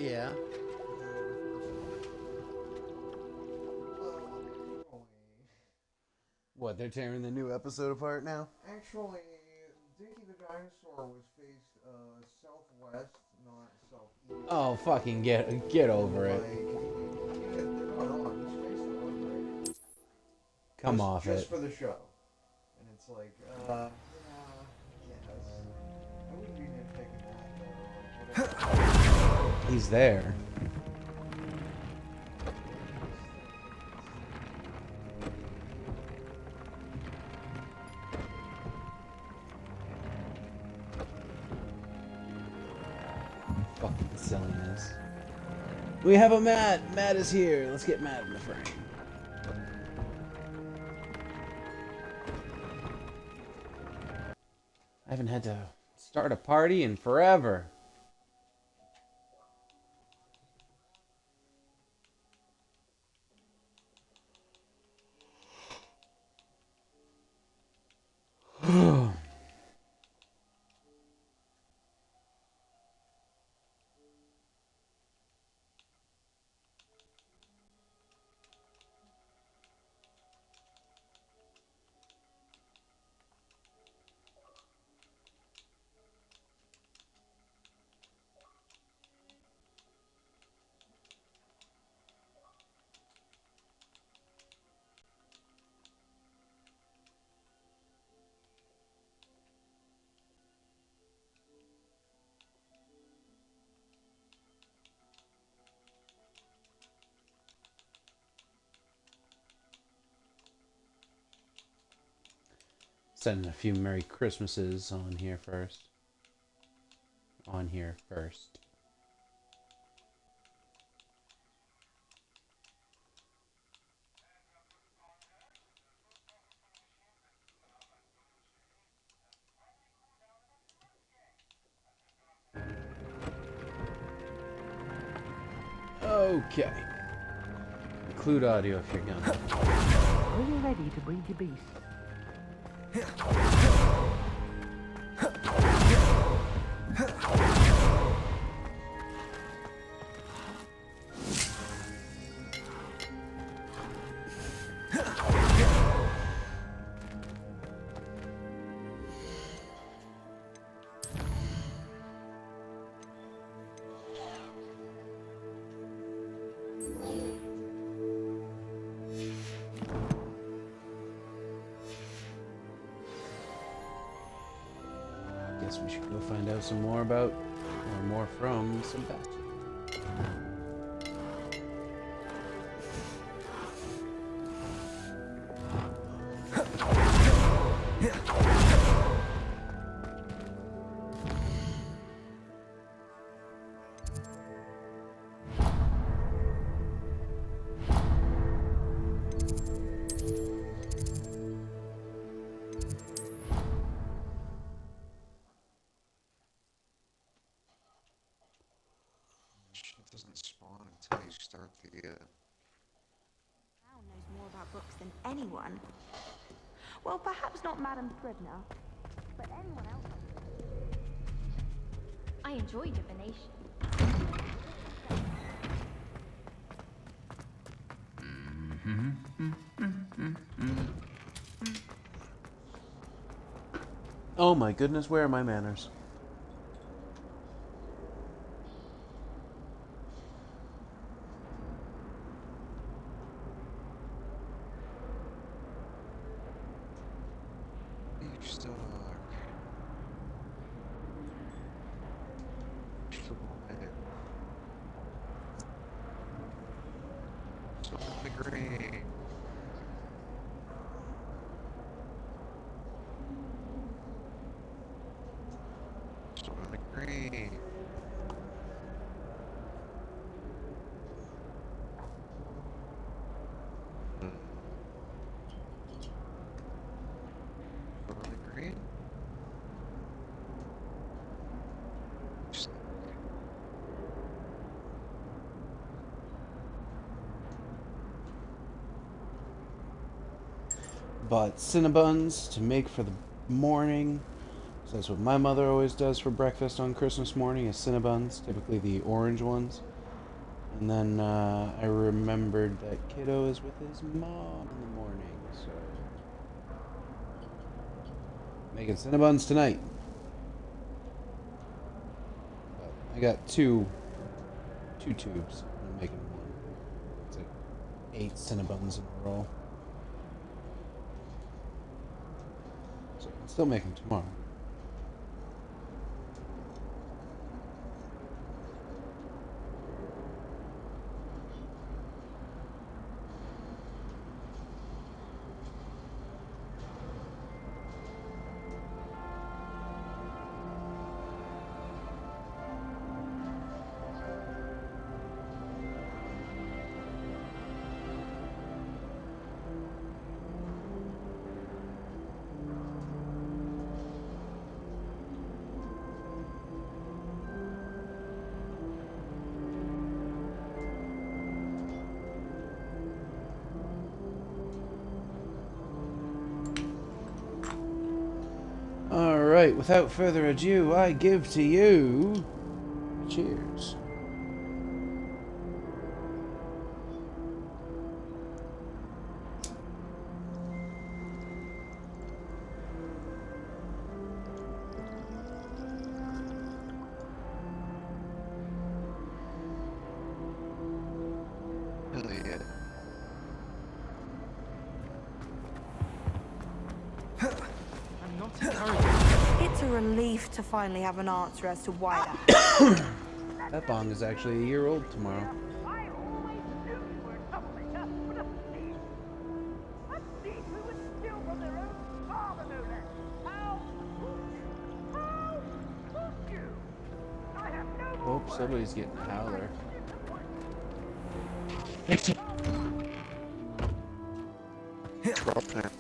Yeah. What, they're tearing the new episode apart now? Actually, Dinky the dinosaur was faced southwest, not southeast. Oh, fucking get over it. They're not wrong. He's faced the one way. Come off Just it. for the show. And it's like, yeah, yes. I wouldn't be nitpicking that, though. He's there. Fucking silliness. We have a Matt. Matt is here. Let's get Matt in the frame. I haven't had to start a party in forever. Sending a few Merry Christmases on here first. Okay. Include audio if you're gonna. Are you ready to breed your beast? Guess we should go find out some more about, or more from, Sebastian. Shit doesn't spawn until you start the, Town knows more about books than anyone. Well, perhaps not Madame Scribner, but anyone else. I enjoy divination. Oh my goodness, where are my manners? beach stock. So the green. So the green. Green. Bought Cinnabons to make for the morning. So that's what my mother always does for breakfast on Christmas morning is Cinnabons, typically the orange ones. And then I remembered that Kiddo is with his mom in the morning, so making Cinnabons tonight. But I got two tubes. I'm making one. It's like 8 Cinnabons in a row. So I can still make them tomorrow. Alright, without further ado, I give to you... Cheers. Hell yeah. I'm not encouraging. It's a relief to finally have an answer as to why that. That bong is actually a year old tomorrow. I always knew you were a troublemaker, but a thief. A thief who would steal from their own father, no less. How could you? I have no more Hope somebody's getting a howler. Drop that.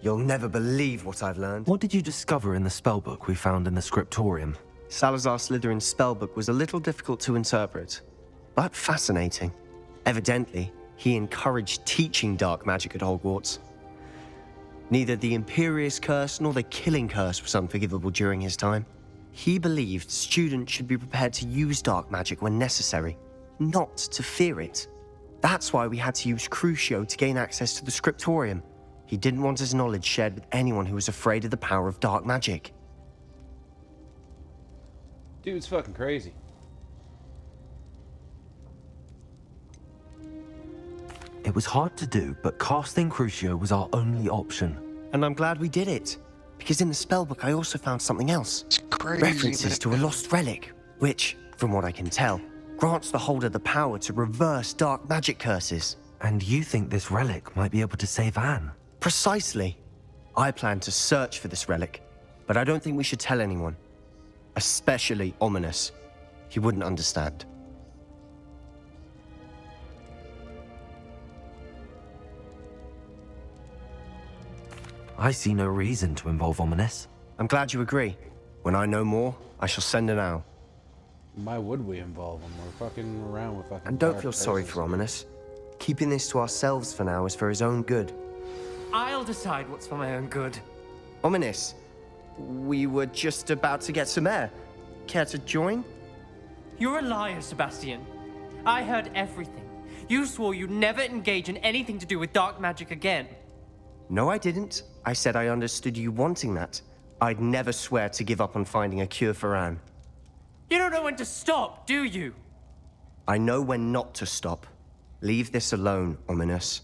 You'll never believe what I've learned. What did you discover in the spellbook we found in the scriptorium? Salazar Slytherin's spellbook was a little difficult to interpret, but fascinating. Evidently, he encouraged teaching dark magic at Hogwarts. Neither the Imperious Curse nor the Killing Curse was unforgivable during his time. He believed students should be prepared to use dark magic when necessary, not to fear it. That's why we had to use Crucio to gain access to the scriptorium. He didn't want his knowledge shared with anyone who was afraid of the power of dark magic. Dude's fucking crazy. It was hard to do, but casting Crucio was our only option. And I'm glad we did it, because in the spellbook I also found something else. It's crazy. References to a lost relic, which, from what I can tell, grants the holder the power to reverse dark magic curses. And you think this relic might be able to save Anne? Precisely. I plan to search for this relic, but I don't think we should tell anyone. Especially Ominous. He wouldn't understand. I see no reason to involve Ominous. I'm glad you agree. When I know more, I shall send an owl. Why would we involve him? We're fucking around with fucking... And don't dark feel sorry curses. for Ominous. Keeping this to ourselves for now is for his own good. I'll decide what's for my own good. Ominous, we were just about to get some air. Care to join? You're a liar, Sebastian. I heard everything. You swore you'd never engage in anything to do with dark magic again. No, I didn't. I said I understood you wanting that. I'd never swear to give up on finding a cure for Anne. You don't know when to stop, do you? I know when not to stop. Leave this alone, Ominous.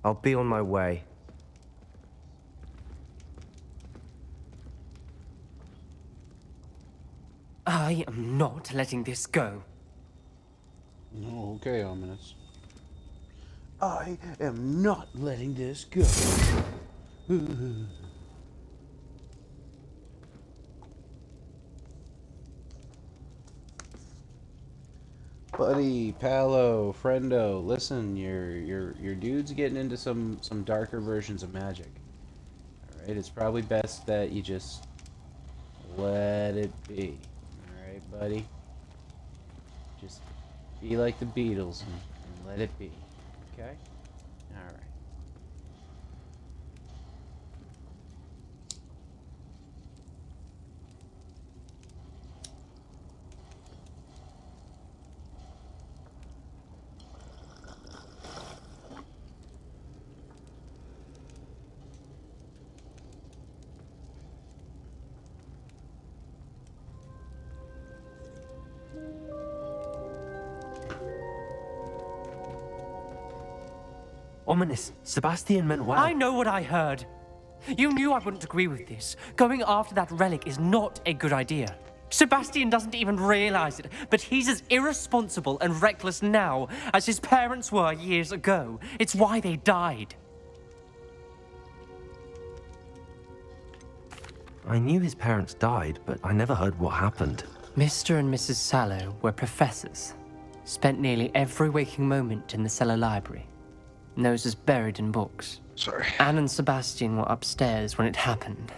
I'll be on my way. I am not letting this go. Oh, okay, ominous. I am not letting this go. Buddy, palo, friendo, listen, your dude's getting into some darker versions of magic. All right, it's probably best that you just let it be. All right, buddy. Just be like the Beatles and let it be. Okay? All right. Ominous. Sebastian meant well. I know what I heard. You knew I wouldn't agree with this. Going after that relic is not a good idea. Sebastian doesn't even realize it, but he's as irresponsible and reckless now as his parents were years ago. It's why they died. I knew his parents died, but I never heard what happened. Mr. and Mrs. Sallow were professors. Spent nearly every waking moment in the cellar library. Noses buried in books. Sorry. Anne and Sebastian were upstairs when it happened.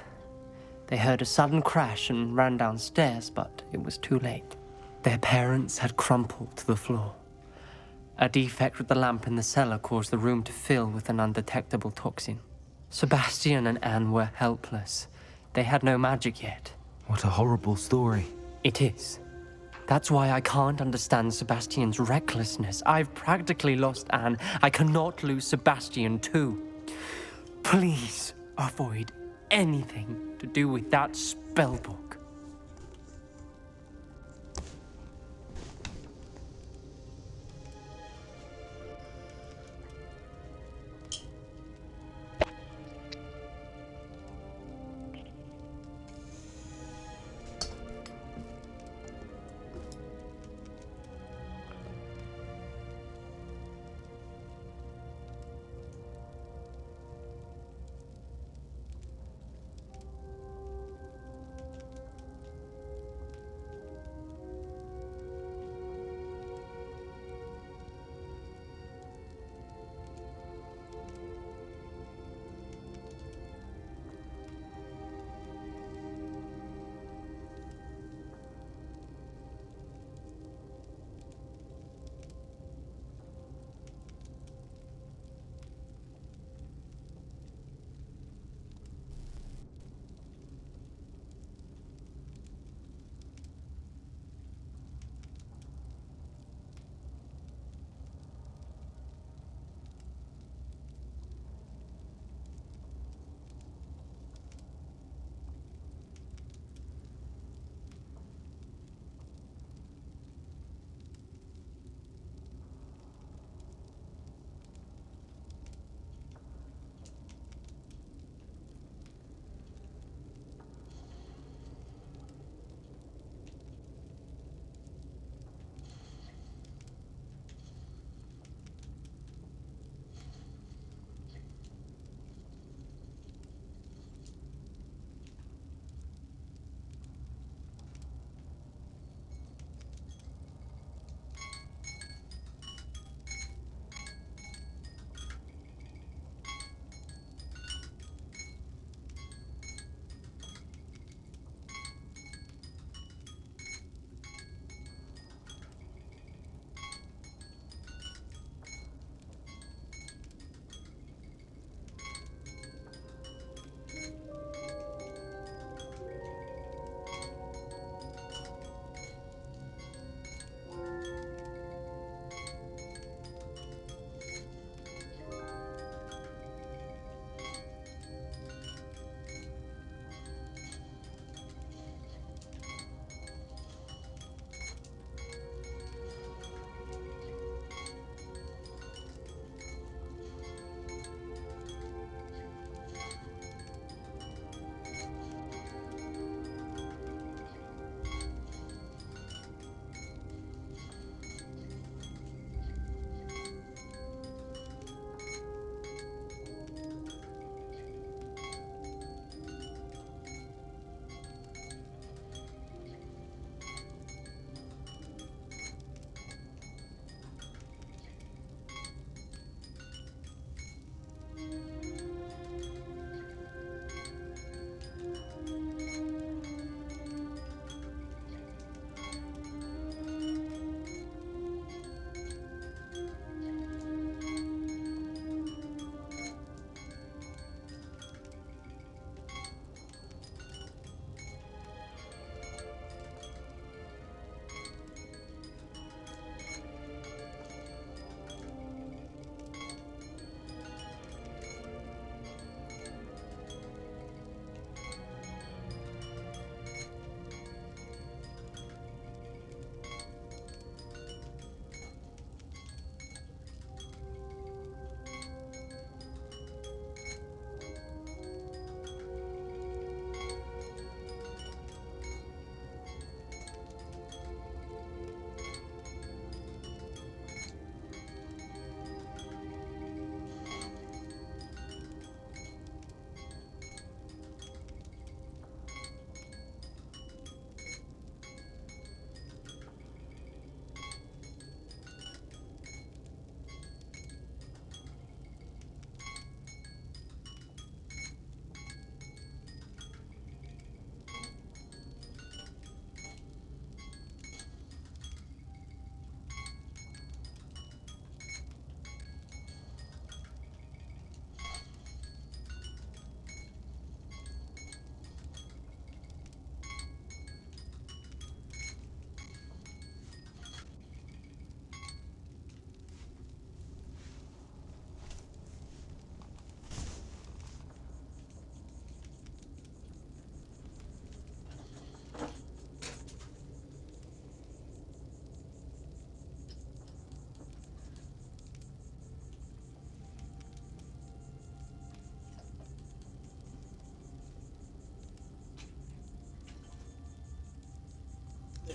They heard a sudden crash and ran downstairs, but it was too late. Their parents had crumpled to the floor. A defect with the lamp in the cellar caused the room to fill with an undetectable toxin. Sebastian and Anne were helpless. They had no magic yet. What a horrible story. It is. That's why I can't understand Sebastian's recklessness. I've practically lost Anne. I cannot lose Sebastian too. Please avoid anything to do with that spellbook.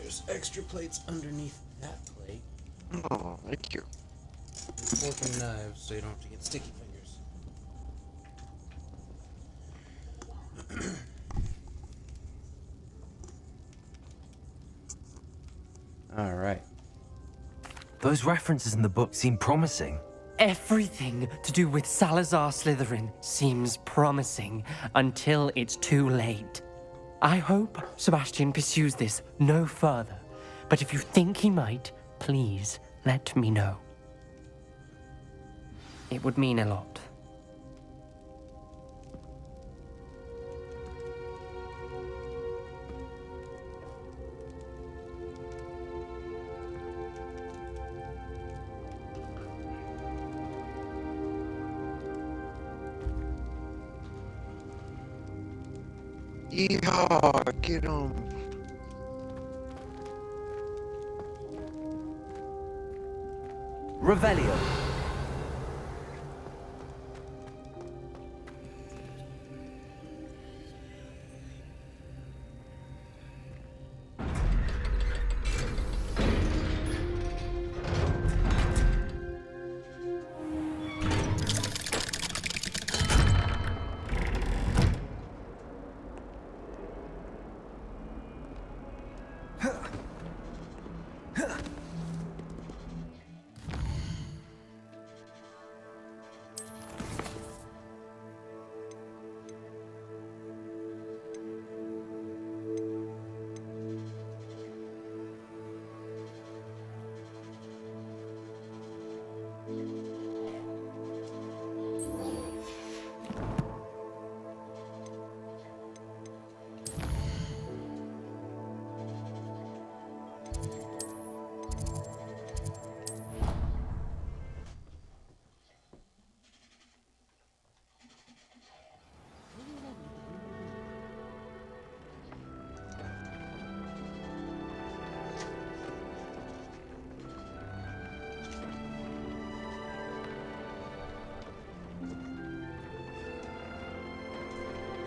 There's extra plates underneath that plate. Oh, thank you. Fork and knives so you don't have to get sticky fingers. Alright. Those references in the book seem promising. Everything to do with Salazar Slytherin seems promising until it's too late. I hope Sebastian pursues this no further, but if you think he might, please let me know. It would mean a lot. Yeehaw, get him. Revelio.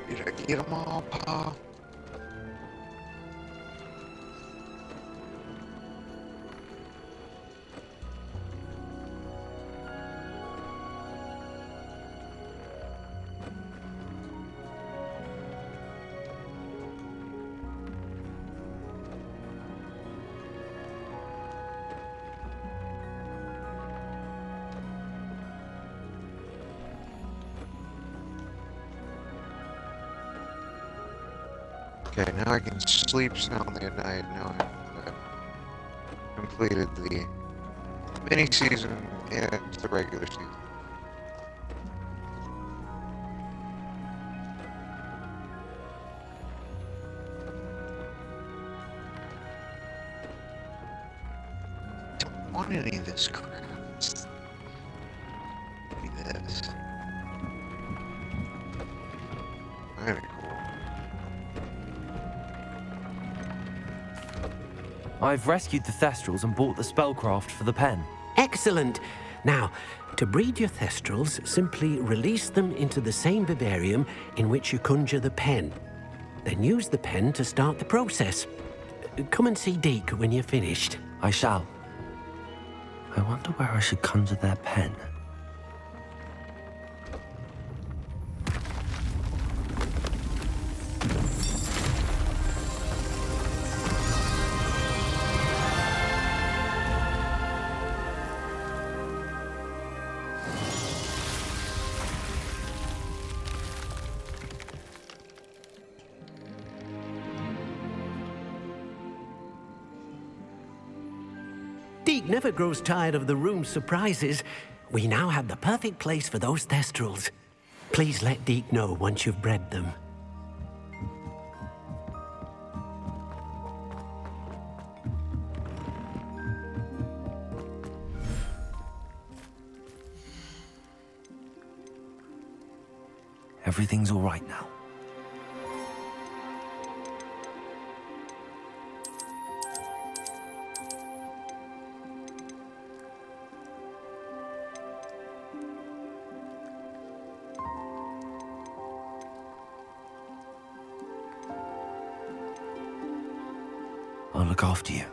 Did I get them all, Pa? Okay, now I can sleep soundly at night. Now I've completed the mini season and the regular season. Don't want any of this crap. Give me this. Very cool. I've rescued the Thestrals and bought the spellcraft for the pen. Excellent. Now, to breed your Thestrals, simply release them into the same vivarium in which you conjure the pen. Then use the pen to start the process. Come and see Deke when you're finished. I shall. I wonder where I should conjure their pen. Deke never grows tired of the room's surprises. We now have the perfect place for those Thestrals. Please let Deke know once you've bred them. Everything's all right now. I'll look after you.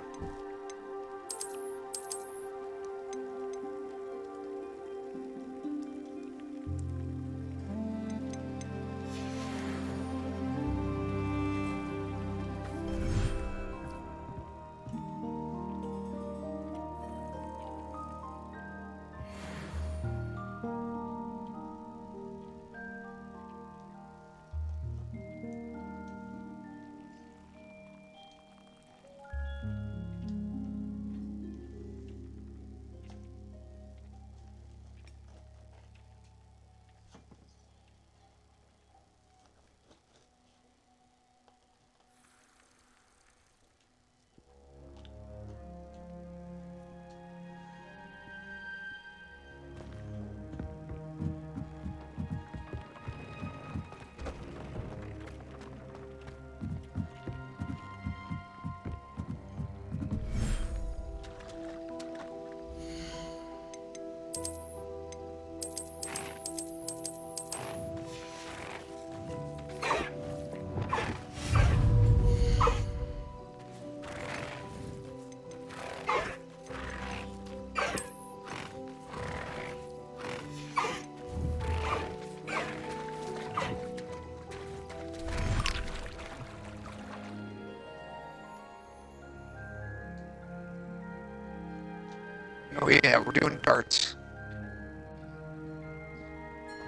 Oh yeah, we're doing darts.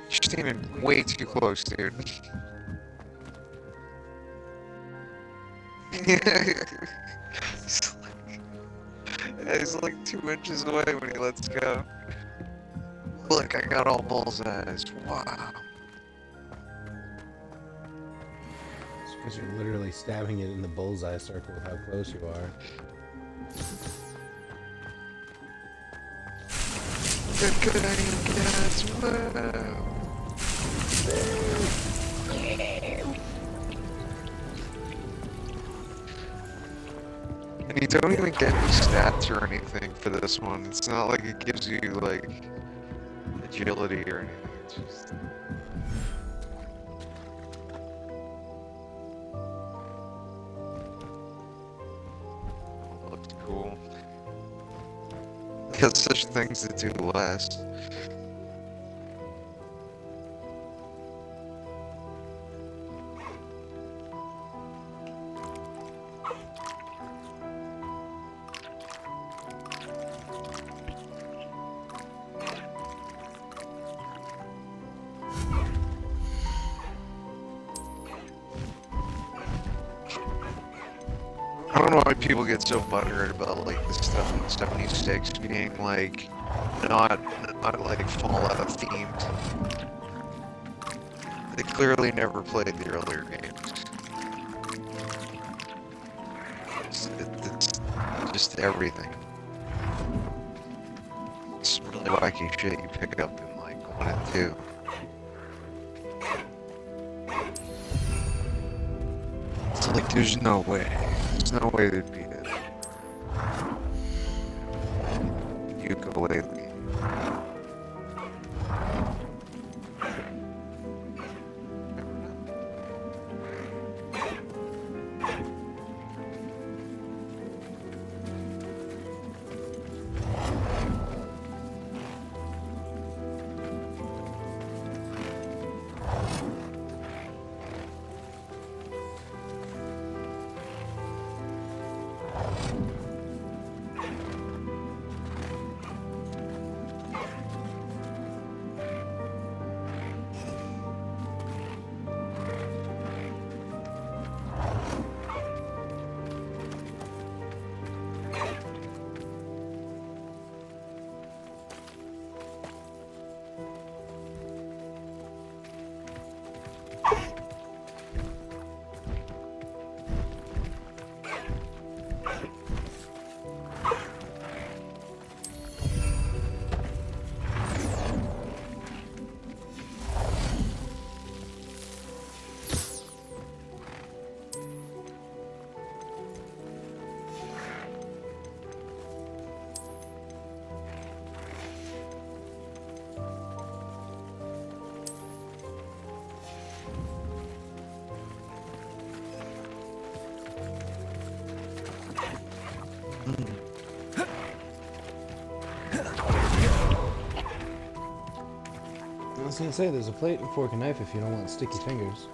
You're standing way too close, dude. He's like 2 inches away when he lets go. Look, I got all bullseyes. Wow. It's because you're literally stabbing it in the bullseye circle with how close you are. Good idea, guys. Wow. And you don't even get any stats or anything for this one. It's not like it gives you, like, agility or anything. It's just... looks cool. Got such things to do less. I don't know why people get so butthurt about like this stuff in 76 being like not like Fallout themed. They clearly never played the earlier games. It's just everything. It's really wacky shit you pick up in like 1 and 2. It's like there's no way. There's no way they'd beat it. Ukulele. was gonna say, there's a plate, and fork, and knife if you don't want sticky fingers.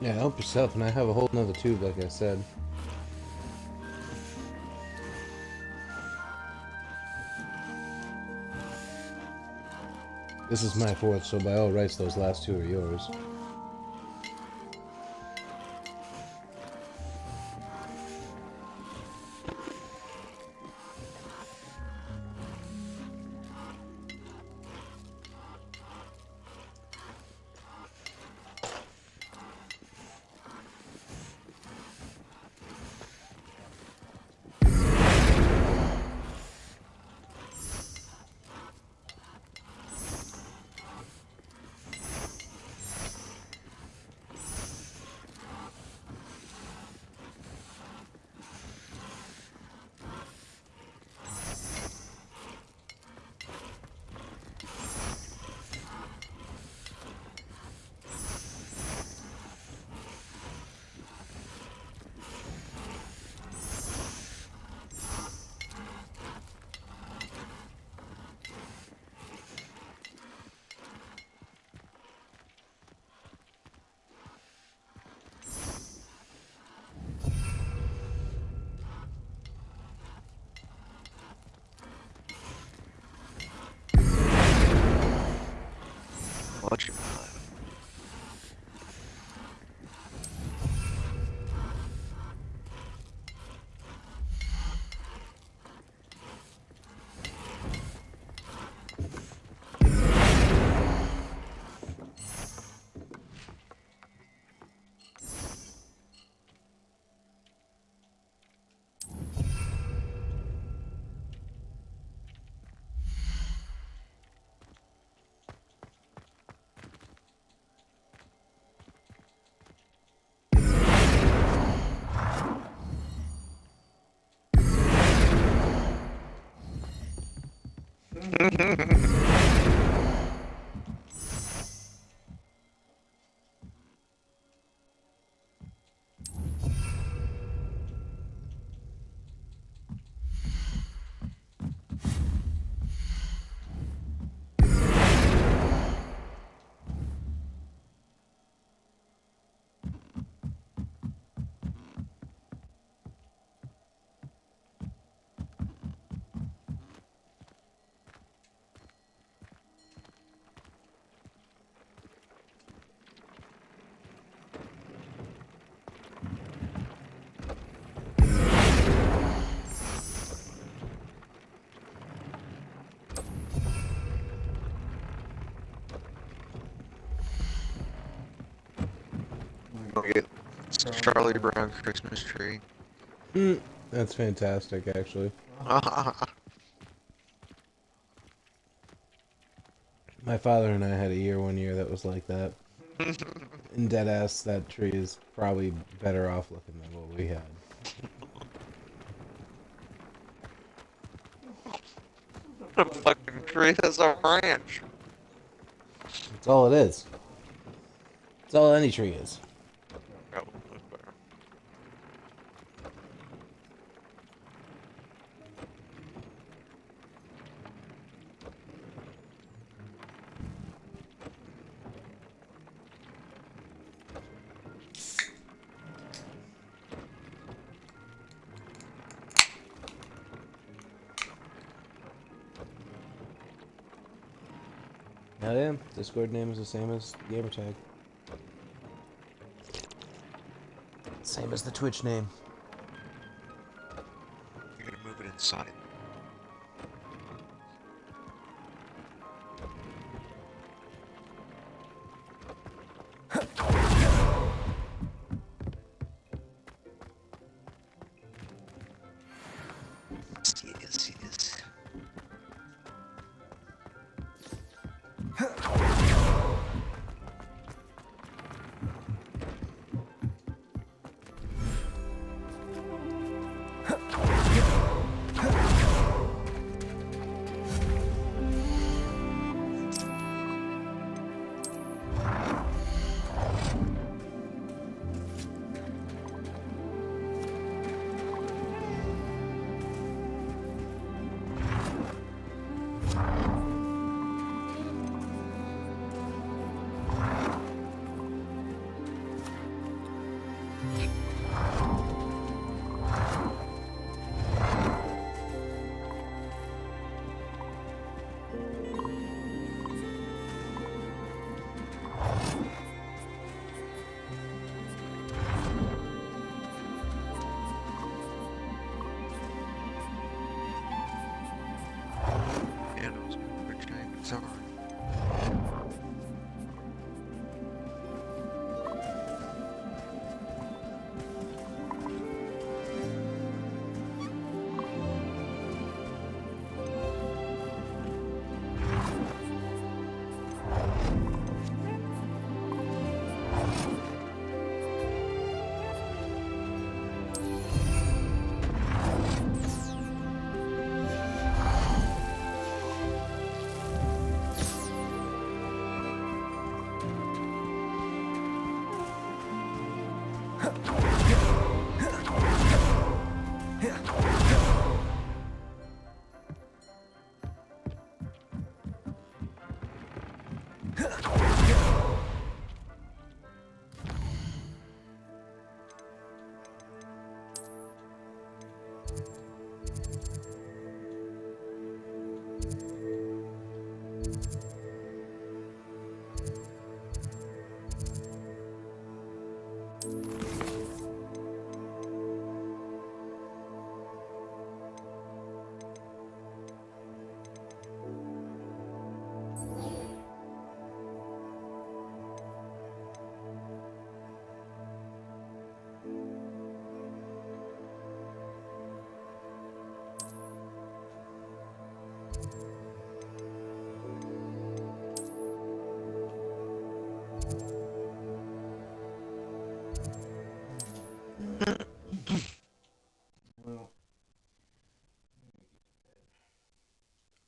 Yeah, help yourself, and I have a whole nother tube, like I said. This is my fourth, so by all rights, those last two are yours. Watch your mind. Go get Charlie Brown Christmas tree. That's fantastic, actually. My father and I had a year one year that was like that. And deadass, that tree is probably better off looking than what we had. A fucking tree, that's a ranch. That's all it is. That's all any tree is. Hell yeah, Discord name is the same as gamertag. Same as the Twitch name. You're gonna move it inside. Yes, yes.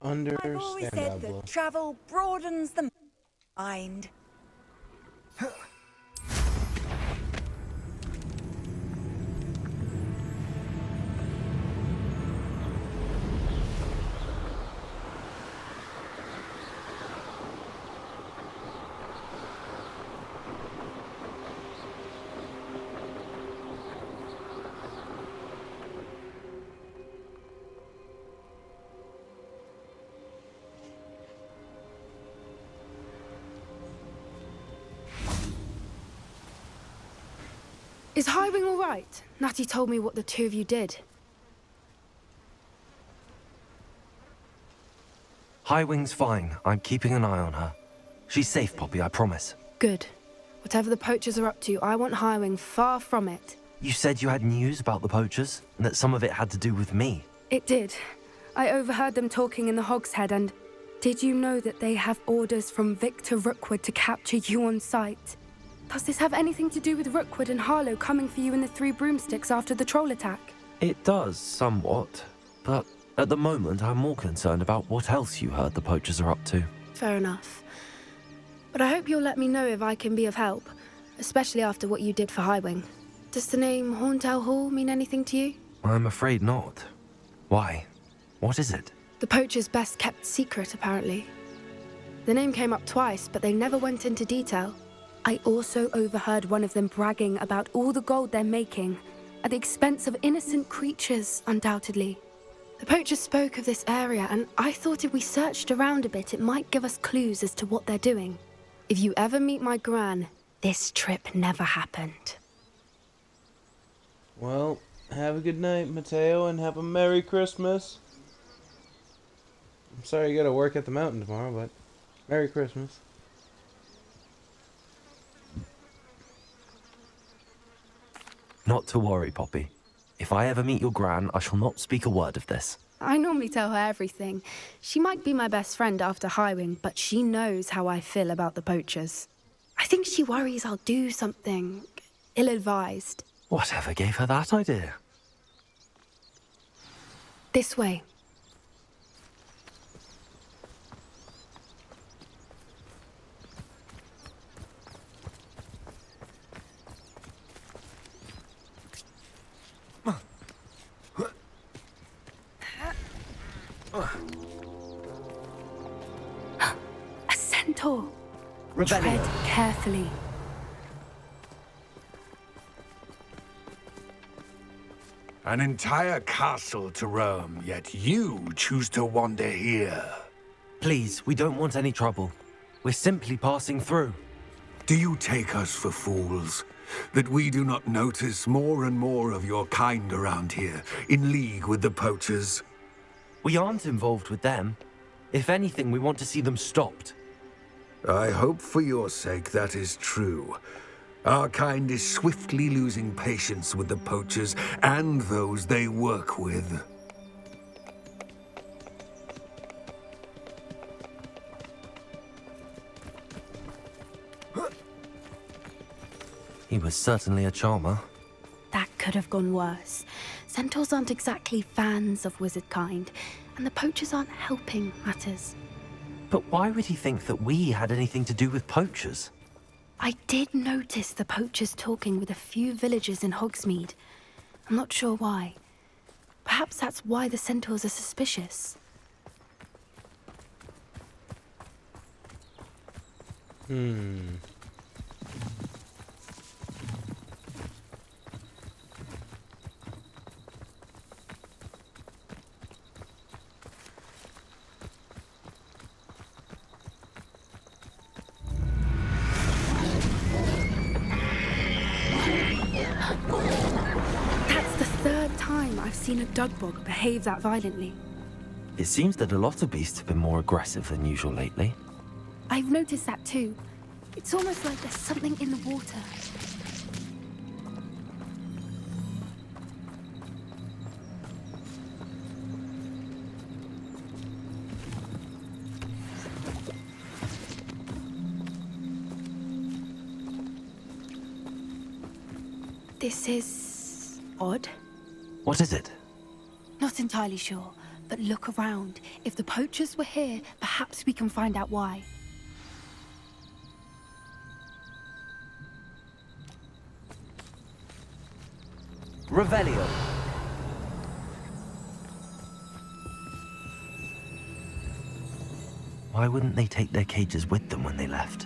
I've always said Understandable. that travel broadens the mind. Is Highwing all right? Natty told me what the two of you did. Highwing's fine. I'm keeping an eye on her. She's safe, Poppy, I promise. Good. Whatever the poachers are up to, I want Highwing far from it. You said you had news about the poachers, and that some of it had to do with me. It did. I overheard them talking in the Hogshead, and did you know that they have orders from Victor Rookwood to capture you on sight? Does this have anything to do with Rookwood and Harlow coming for you in the Three Broomsticks after the troll attack? It does, somewhat. But at the moment, I'm more concerned about what else you heard the poachers are up to. Fair enough. But I hope you'll let me know if I can be of help, especially after what you did for Highwing. Does the name Horntail Hall mean anything to you? I'm afraid not. Why? What is it? The poachers' best kept secret, apparently. The name came up twice, but they never went into detail. I also overheard one of them bragging about all the gold they're making, at the expense of innocent creatures, undoubtedly. The poachers spoke of this area, and I thought if we searched around a bit, it might give us clues as to what they're doing. If you ever meet my gran, this trip never happened. Well, have a good night, Mateo, and have a Merry Christmas. I'm sorry you gotta work at the mountain tomorrow, but Merry Christmas. Not to worry, Poppy. If I ever meet your gran, I shall not speak a word of this. I normally tell her everything. She might be my best friend after Highwing, but she knows how I feel about the poachers. I think she worries I'll do something ill-advised. Whatever gave her that idea? This way. A centaur. Rebellion. Tread carefully. An entire castle to roam, yet you choose to wander here. Please, we don't want any trouble. We're simply passing through. Do you take us for fools? That we do not notice more and more of your kind around here, in league with the poachers? We aren't involved with them. If anything, we want to see them stopped. I hope for your sake that is true. Our kind is swiftly losing patience with the poachers and those they work with. He was certainly a charmer. That could have gone worse. Centaurs aren't exactly fans of wizard kind, and the poachers aren't helping matters. But why would he think that we had anything to do with poachers? I did notice the poachers talking with a few villagers in Hogsmeade. I'm not sure why. Perhaps that's why the centaurs are suspicious. That's the third time I've seen a dugbog behave that violently. It seems that a lot of beasts have been more aggressive than usual lately. I've noticed that too. It's almost like there's something in the water. This is odd. What is it? Not entirely sure, But look around. If the poachers were here, perhaps we can find out why. Revelio. Why wouldn't they take their cages with them when they left?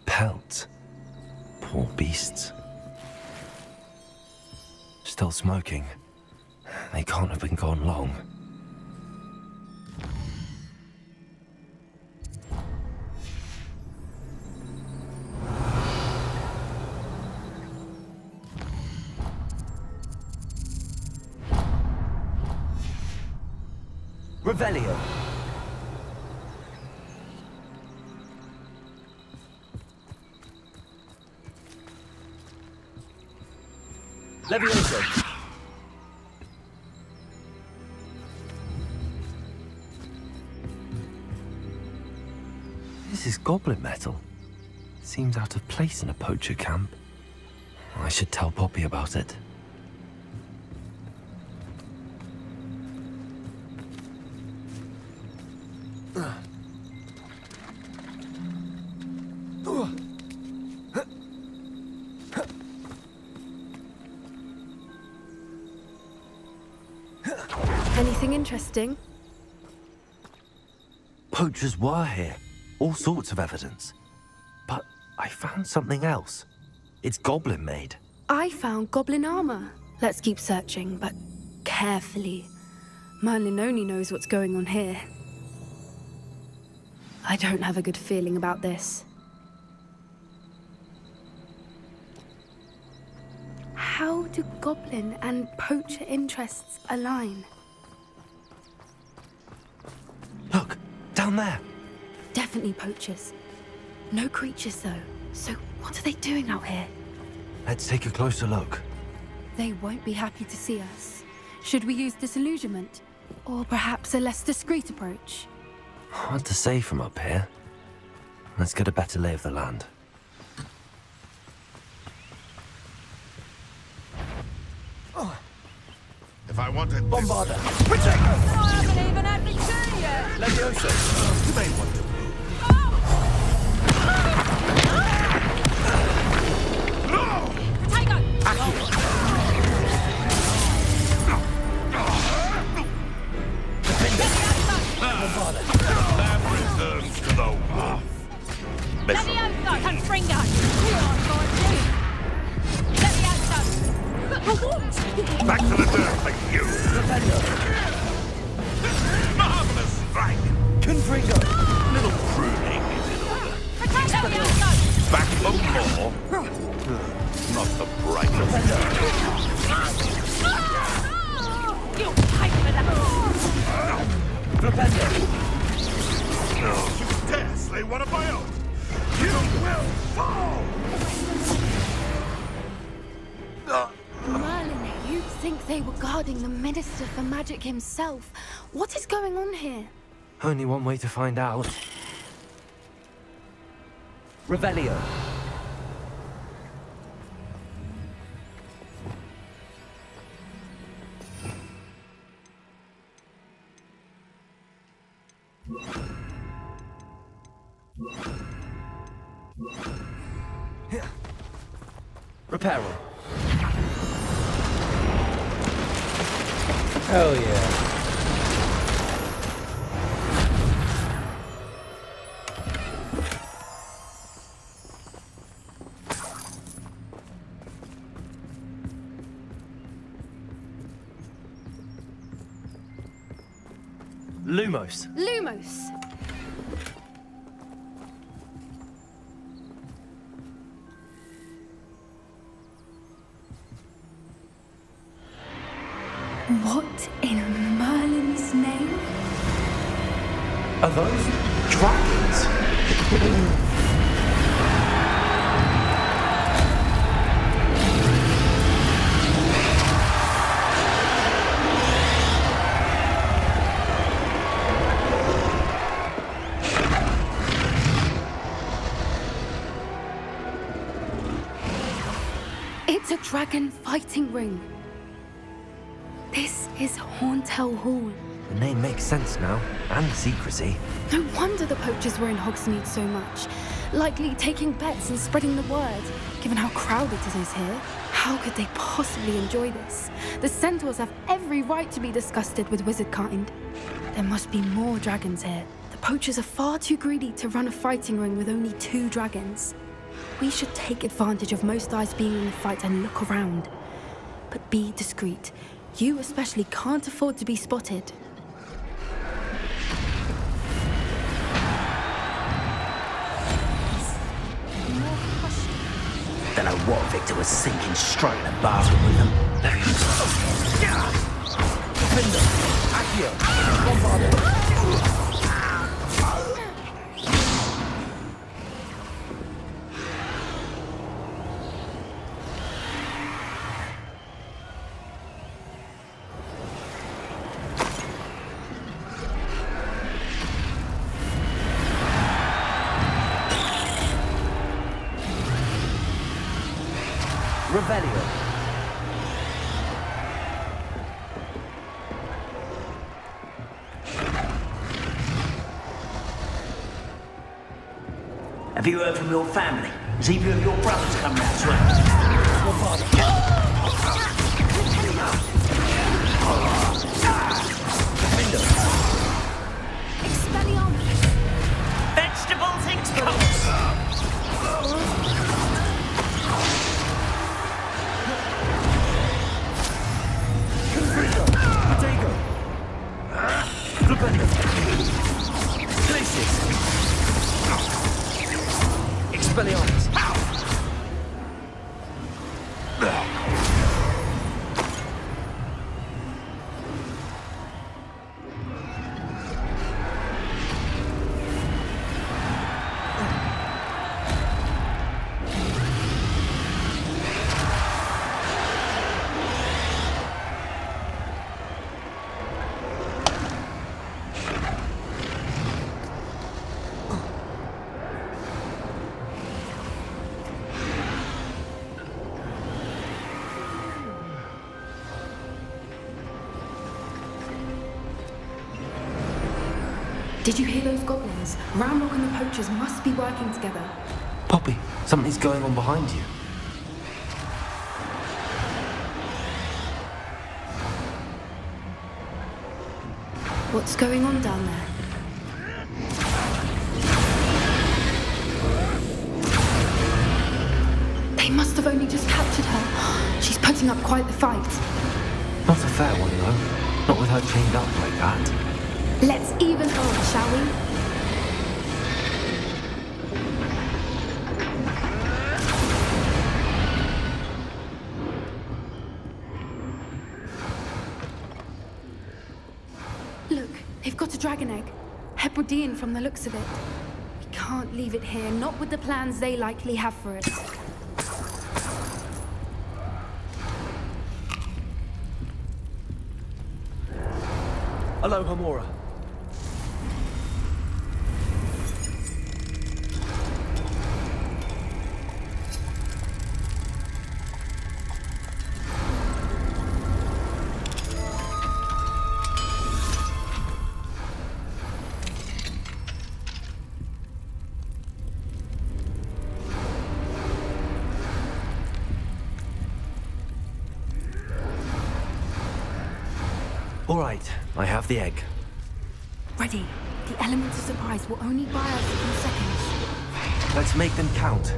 Pelts. Poor beasts. Still smoking. They can't have been gone long. Revelio. Levioso. This is goblin metal. Seems out of place in a poacher camp. I should tell Poppy about it. Anything interesting? Poachers were here. All sorts of evidence. But I found something else. It's goblin made. I found goblin armor. Let's keep searching, but carefully. Merlin only knows what's going on here. I don't have a good feeling about this. How do goblin and poacher interests align? Look, down there. Definitely poachers. No creatures, though. So what are they doing out here? Let's take a closer look. They won't be happy to see us. Should we use disillusionment? Or perhaps a less discreet approach? Hard to say from up here. Let's get a better lay of the land. If I wanted Bombarda! Protect! I haven't even had me tea yet! Levioso! You may want to move. That returns to the wolf. Levioso! Confringo! Levioso! Back to the dirt, thank you. Marvelous strike. Confringo! Little pruning is in order. Levioso! Back for more. Not the brightest. You'll pay for that! No, you dare slay one of my own. You will fall. Merlin, you'd think they were guarding the Minister for Magic himself. What is going on here? Only one way to find out. Revelio. Reparo. Hell yeah. Lumos. Lumos! What in Merlin's name? Are those dragons? It's a dragon fighting ring. is Horntail Hall. The name makes sense now, and the secrecy. No wonder the poachers were in Hogsmeade so much. Likely taking bets and spreading the word, given how crowded it is here. How could they possibly enjoy this? The centaurs have every right to be disgusted with wizard kind. There must be more dragons here. The poachers are far too greedy to run a fighting ring with only 2 dragons. We should take advantage of most eyes being in the fight and look around. But be discreet. You especially can't afford to be spotted. Don't know what Victor was thinking, straight in the bathroom with them. Revelio. Have you heard from your family? Has either of your brothers come round to us? Your father. Expelliarmus! Vegetables exposed! Expelliarmus! Did you hear those goblins? Ramrock and the poachers must be working together. Poppy, something's going on behind you. What's going on down there? They must have only just captured her. She's putting up quite the fight. Not a fair one, though. Not with her chained up like that. Let's even on, shall we? Look, they've got a dragon egg. Hebridean from the looks of it. We can't leave it here, not with the plans they likely have for us. Hello, Hamora. All right, I have the egg. Ready. The elements of surprise will only buy us a few seconds. Let's make them count.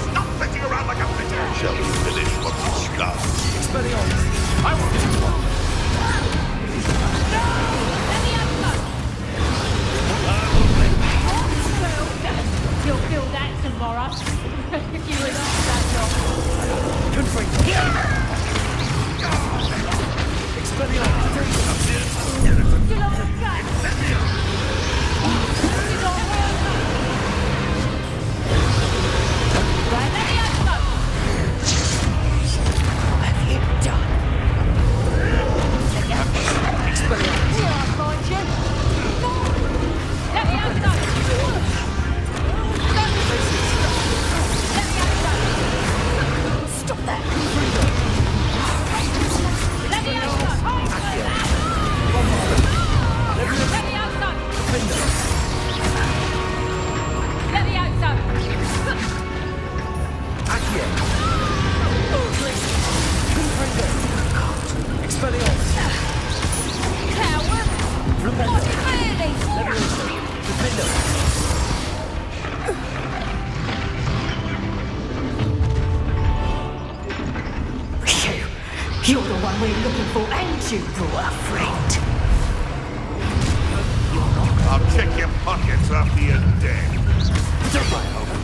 Stop fetching around like a fitter! Shall we finish what we start? Expelliarmus! I want this one! You'll feel that tomorrow. If you would ask that job. Still on the track. You don't hurt me. Right, let me have some. What have you done? You're the one we're looking for, and you brought a friend. I'll check your pockets after you're dead. Don't mind, Hogan.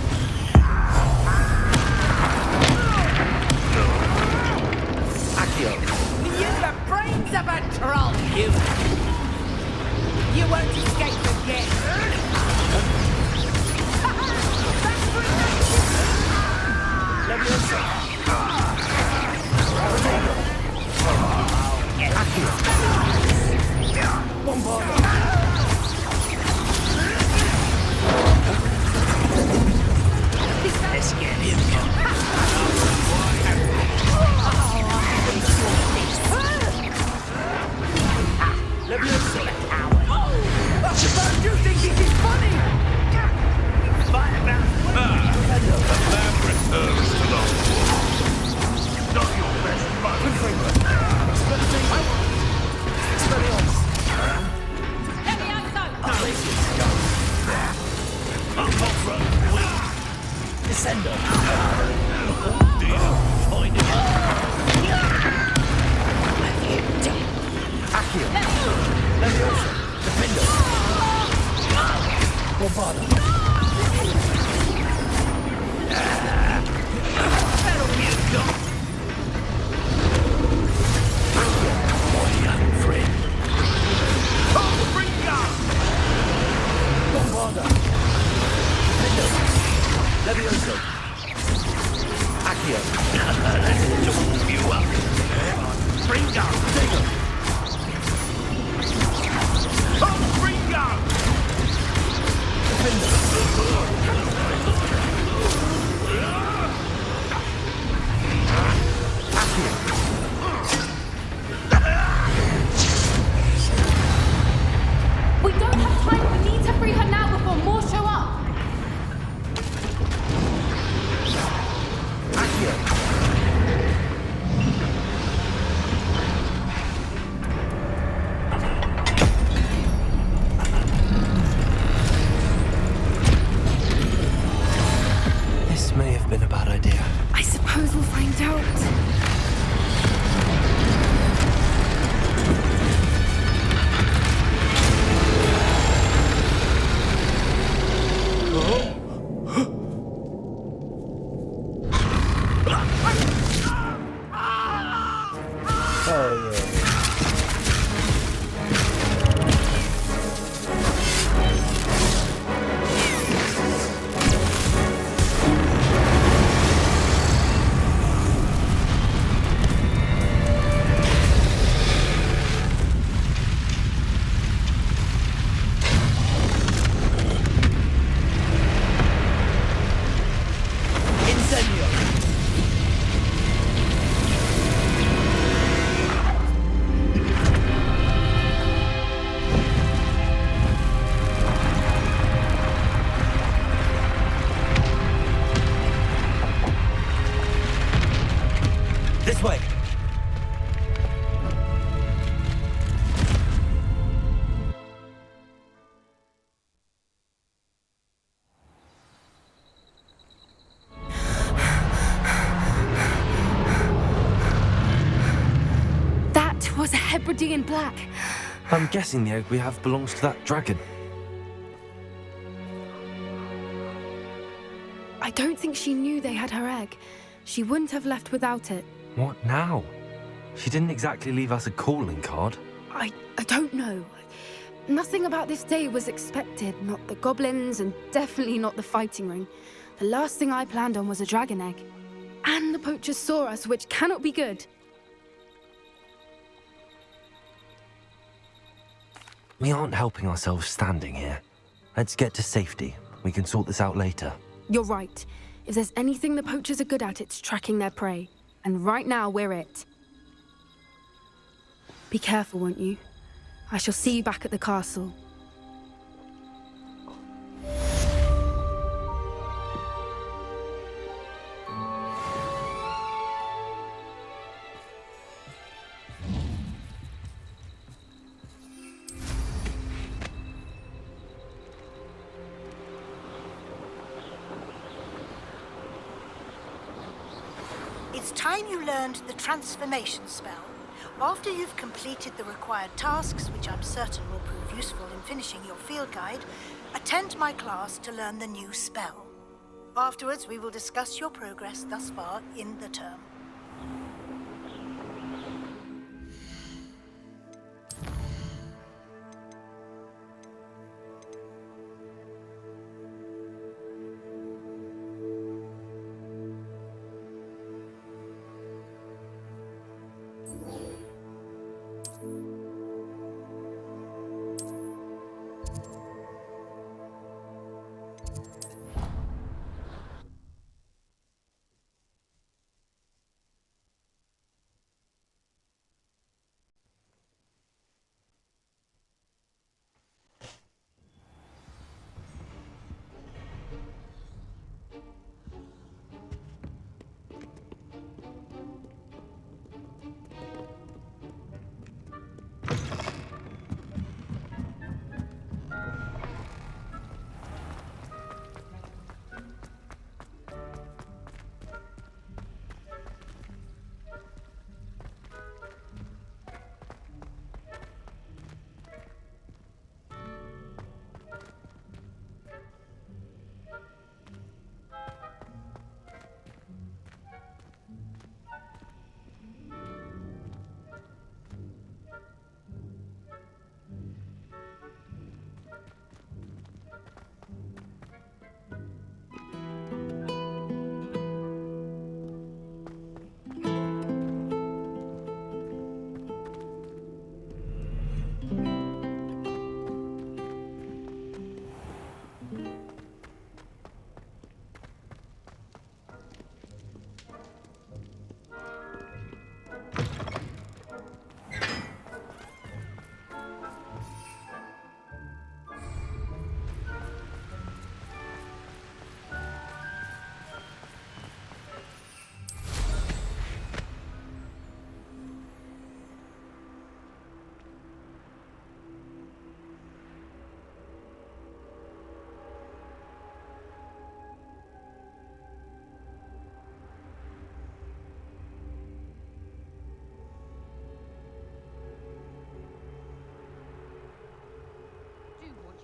Accio. You've the brains of a troll, you. You won't escape again. Let's get him. You think this is funny? The man returns to the war. Not your best Descendo. Find it. Accio. Leviosa. Defendo. Bombarda. My young friend. Bombarda. Defendo. Leviosa. Accio. Let's jump you up. Bring down. Take him. Bring down. We don't have time. We need to free her now before more show up. This may have been a bad idea. I suppose we'll find out. This way. That was a Hebridean black. I'm guessing the egg we have belongs to that dragon. I don't think she knew they had her egg. She wouldn't have left without it. What now? She didn't exactly leave us a calling card. I don't know. Nothing about this day was expected. Not the goblins, and definitely not the fighting ring. The last thing I planned on was a dragon egg. And the poachers saw us, which cannot be good. We aren't helping ourselves standing here. Let's get to safety. We can sort this out later. You're right. If there's anything the poachers are good at, it's tracking their prey. And right now, we're it. Be careful, won't you? I shall see you back at the castle. It's time you learned the transformation spell. After you've completed the required tasks, which I'm certain will prove useful in finishing your field guide, attend my class to learn the new spell. Afterwards, we will discuss your progress thus far in the term.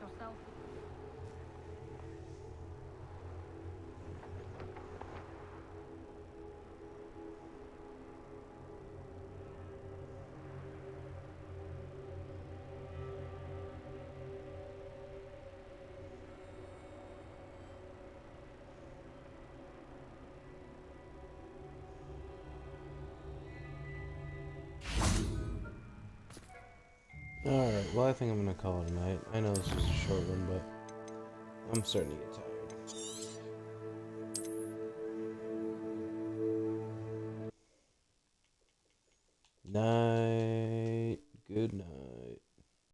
Yourself. Alright, well I think I'm gonna call it a night. I know this was a short one, but I'm starting to get tired.